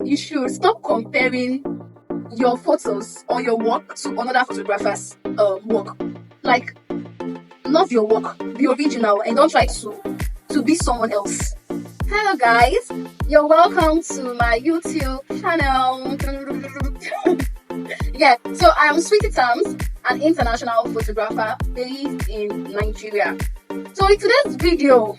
you should stop comparing your photos or your work to another photographer's work. Like, love your work, be original, and don't try to be someone else. Hello guys, you're welcome to my YouTube channel. Yeah, so I'm Sweetie Tams, an international photographer based in Nigeria. So in today's video,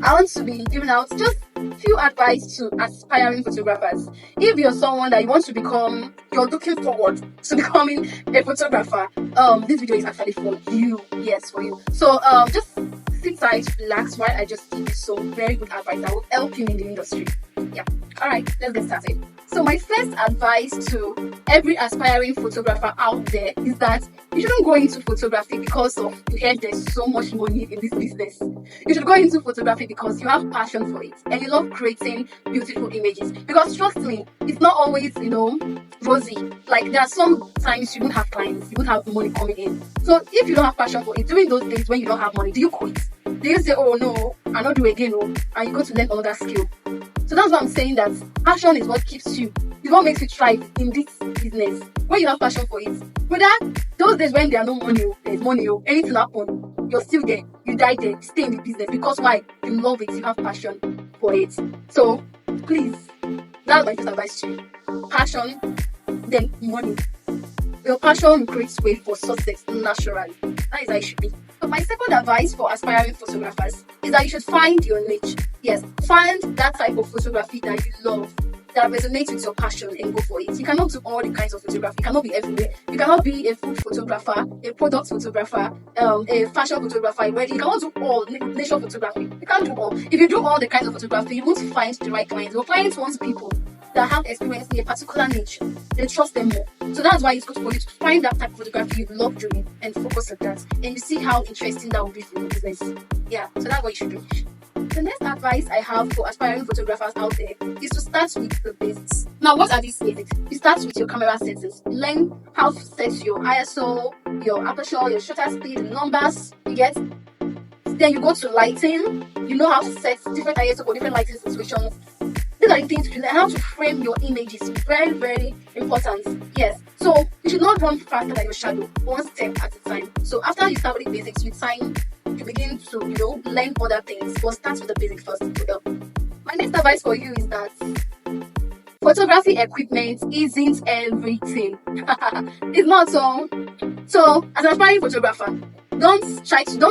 I want to be giving out just few advice to aspiring photographers. If you're someone that you want to become, you're looking forward to becoming a photographer, this video is actually for you. Yes, for you. So just sit tight, relax while I just give you some very good advice that will help you in the industry. Yeah. Alright, let's get started. So my first advice to every aspiring photographer out there is that you shouldn't go into photography because of you heard there's so much money in this business. You should go into photography because you have passion for it and you love creating beautiful images. Because trust me, it's not always, rosy. Like, there are some times you don't have clients, you don't have money coming in. So if you don't have passion for it, during those days when you don't have money, do you quit? Do you say, oh no, I'll not do it again, and you go to learn another skill? So that's why I'm saying that passion is what keeps you. It's what makes you thrive in this business. When you have passion for it. Whether those days when there are no money, there's money, anything happen, you're still there. You die there. Stay in the business. Because why? You love it. You have passion for it. So please, that's my first advice to you. Passion, then money. Your passion creates way for success naturally. That is how it should be. So my second advice for aspiring photographers is that you should find your niche. Yes, find that type of photography that you love, that resonates with your passion, and go for it. You cannot do all the kinds of photography. You cannot be everywhere. You cannot be a food photographer, a product photographer, a fashion photographer, a wedding. You cannot do all nature photography. You can't do all. If you do all the kinds of photography, you won't find the right clients. Your clients want people that have experience in a particular niche. They trust them more. So that's why it's good for you to find that type of photography you love doing and focus on that. And you see how interesting that will be for your business. Yeah, so that's what you should do. The next advice I have for aspiring photographers out there is to start with the basics. Now, what are these basics? You start with your camera settings. Learn how to set your ISO, your aperture, your shutter speed, the numbers. You get? Then you go to lighting. You know how to set different ISO for different lighting situations. These are the things you learn. How to frame your images. Very, very important. Yes. So you should not run faster than your shadow, one step at a time. So after you start with the basics, with time you begin to, learn other things. But start with the basics first to help. My next advice for you is that photography equipment isn't everything. It's not so. So as an aspiring photographer, don't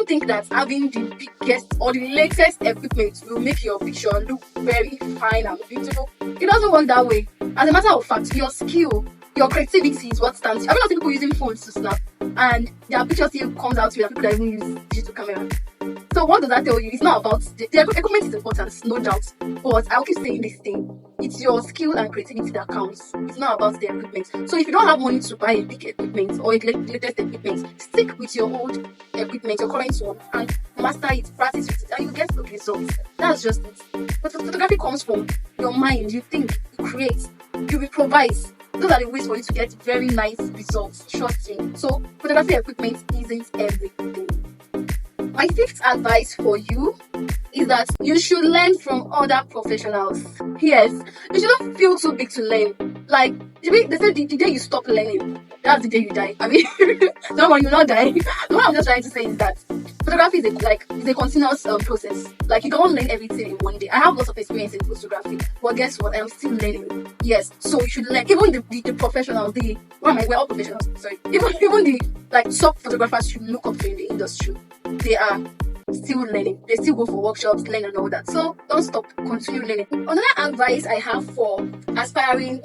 think that having the biggest or the latest equipment will make your picture look very fine and beautiful. It doesn't work that way. As a matter of fact, your skill, your creativity is what stands. I've seen people using phones to snap, and their picture still comes out with people that even use digital camera. So what does that tell you? It's not about the equipment is important, no doubt. But I'll keep saying this thing. It's your skill and creativity that counts. It's not about the equipment. So if you don't have money to buy a big equipment or a latest equipment, stick with your old equipment, your current one, and master it, practice with it, and you get good results. That's just it. But photography comes from your mind. You think, you create, you improvise. Those are the ways for you to get very nice results. Trust me. So photography equipment isn't everything. My fifth advice for you is that you should learn from other professionals. Yes, you shouldn't feel too big to learn. Like, they say the day you stop learning, that's the day you die. I mean, no one, you'll not die. What I'm just trying to say is that photography is a continuous process. Like, you don't learn everything in one day. I have lots of experience in photography, but guess what? I'm still learning. Yes, so you should learn. Even the professionals, we're all professionals. Sorry, even the top photographers you look up to in the industry, they are still learning. They still go for workshops, learn and all that. So don't stop, continue learning. Another advice I have for aspiring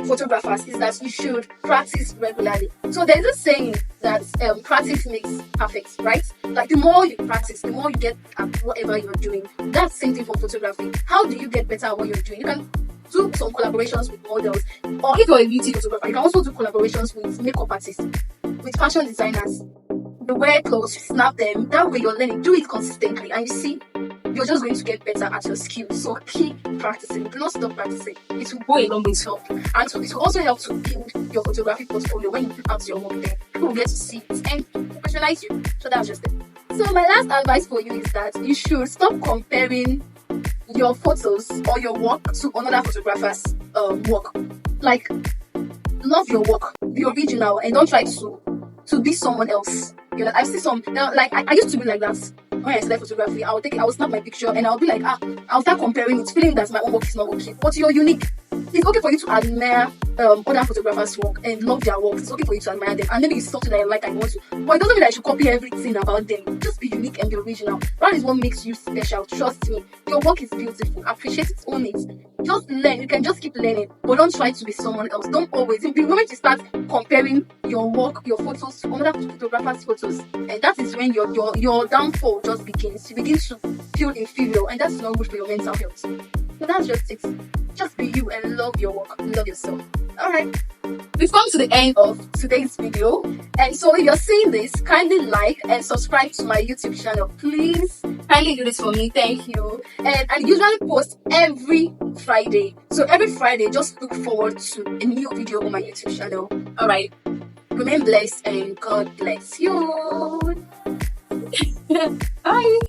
photographers is that you should practice regularly. So there's a saying that practice makes perfect, right? Like, the more you practice, the more you get at whatever you're doing. That's the same thing for photography. How do you get better at what you're doing? You can do some collaborations with models, or if you're a beauty photographer, you can also do collaborations with makeup artists, with fashion designers. You wear clothes, you snap them. That way you're learning. Do it consistently, and you see, you're just going to get better at your skills. So keep practicing. Do not stop practicing. It will go a long way to help. And so it will also help to build your photography portfolio. When you put out your work there, people will get to see it and professionalize you. So that's just it. So my last advice for you is that you should stop comparing your photos or your work to another photographer's work. Like, love your work, be original, and don't try to be someone else. You know, I see some now, like I used to be like that when I started photography. I would snap my picture and I'll be like, I'll start comparing it, feeling that my own work is not okay. But you're unique. It's okay for you to admire other photographers' work and love their work. It's okay for you to admire them, and maybe it's something that you like and you want to. But it doesn't mean that you should copy everything about them. Just be unique and be original. That is what makes you special. Trust me, your work is beautiful. Appreciate it, own it. Just learn. You can just keep learning, but don't try to be someone else. Don't always. The moment you start comparing your work, your photos to other photographers' photos, and that is when your downfall just begins. You begin to feel inferior, and that's not good for your mental health. So that's just it. Just be you and love your work, love yourself. Alright, we've come to the end of today's video, and so if you're seeing this, kindly like and subscribe to my YouTube channel. Please kindly do this for me, thank you. And I usually post every Friday, so every Friday just look forward to a new video on my YouTube channel. Alright, remain blessed and God bless you. Bye.